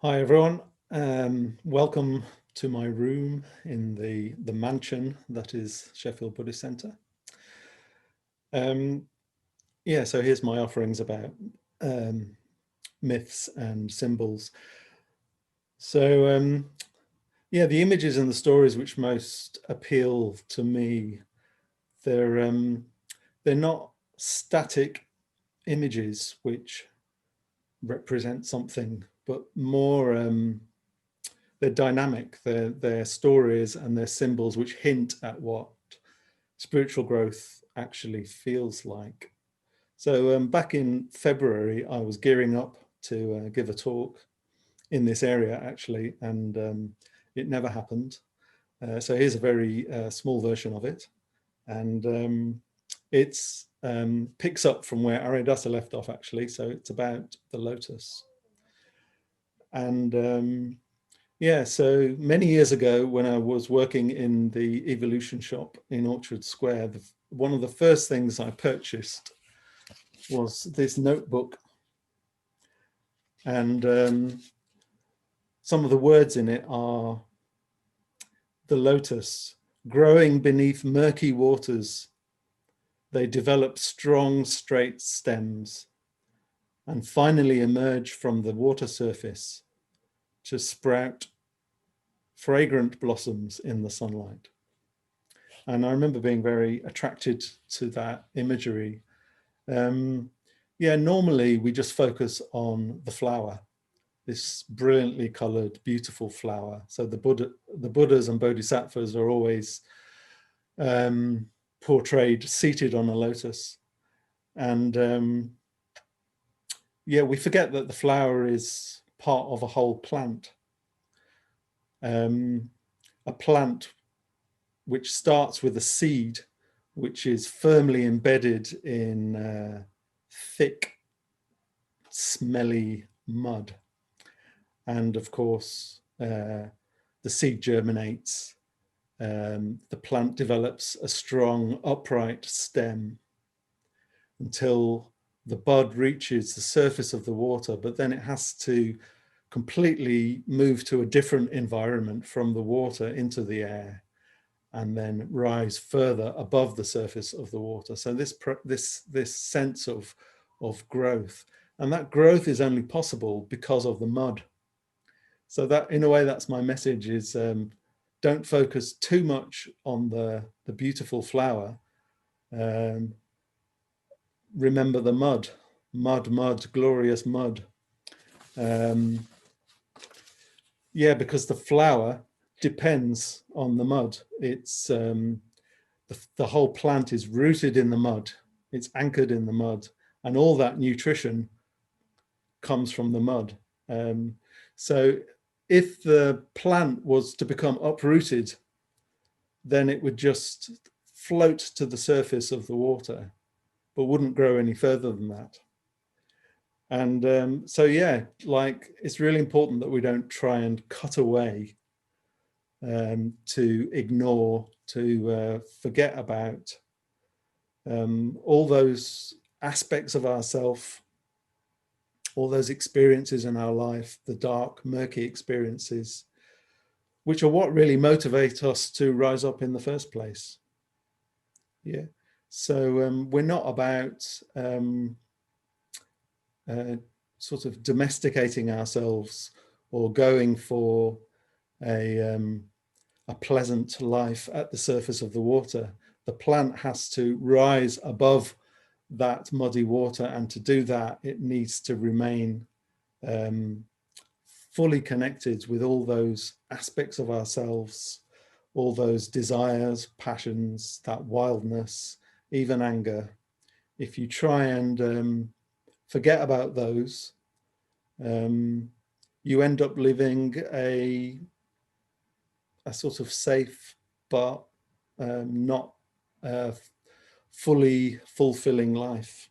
Hi everyone, welcome to my room in the mansion that is Sheffield Buddhist Centre. So here's my offerings about myths and symbols. So the images and the stories which most appeal to me, they're not static images which represent something, but more they're dynamic. They're stories and they're symbols which hint at what spiritual growth actually feels like. So back in February, I was gearing up to give a talk in this area actually, and it never happened. So here's a very small version of it. And it's picks up from where Maitrīdāsa left off actually. So it's about the lotus. And so many years ago when I was working in the evolution shop in Orchard Square, one of the first things I purchased was this notebook. And some of the words in it are the lotus, growing beneath murky waters. They develop strong, straight stems and finally emerge from the water surface to sprout fragrant blossoms in the sunlight. And I remember being very attracted to that imagery. Normally we just focus on the flower, this brilliantly colored, beautiful flower. So the Buddhas and Bodhisattvas are always portrayed seated on a lotus. And we forget that the flower is part of a whole plant. A plant which starts with a seed, which is firmly embedded in thick, smelly mud. And of course, the seed germinates. The plant develops a strong, upright stem until the bud reaches the surface of the water, but then it has to completely move to a different environment from the water into the air, and then rise further above the surface of the water. So this sense of growth, and that growth is only possible because of the mud. So that, in a way, that's my message: is don't focus too much on the beautiful flower. Remember the mud, glorious mud. Because the flower depends on the mud. It's the whole plant is rooted in the mud. It's anchored in the mud, and all that nutrition comes from the mud. So if the plant was to become uprooted, then it would just float to the surface of the water, but wouldn't grow any further than that. And it's really important that we don't try and cut away, to ignore, to forget about all those aspects of ourselves, all those experiences in our life, the dark, murky experiences, which are what really motivate us to rise up in the first place. Yeah. So we're not about sort of domesticating ourselves or going for a pleasant life at the surface of the water. The plant has to rise above that muddy water, and to do that, it needs to remain fully connected with all those aspects of ourselves, all those desires, passions, that wildness, even anger. If you try and forget about those, you end up living a sort of safe but not fully fulfilling life.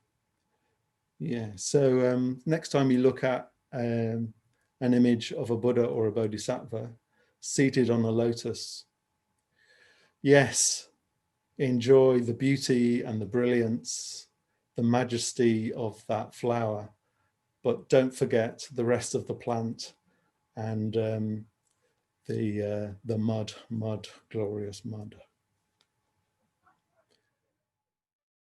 So next time you look at an image of a Buddha or a Bodhisattva seated on a lotus, yes, enjoy the beauty and the brilliance, the majesty of that flower, but don't forget the rest of the plant, and the mud, glorious mud.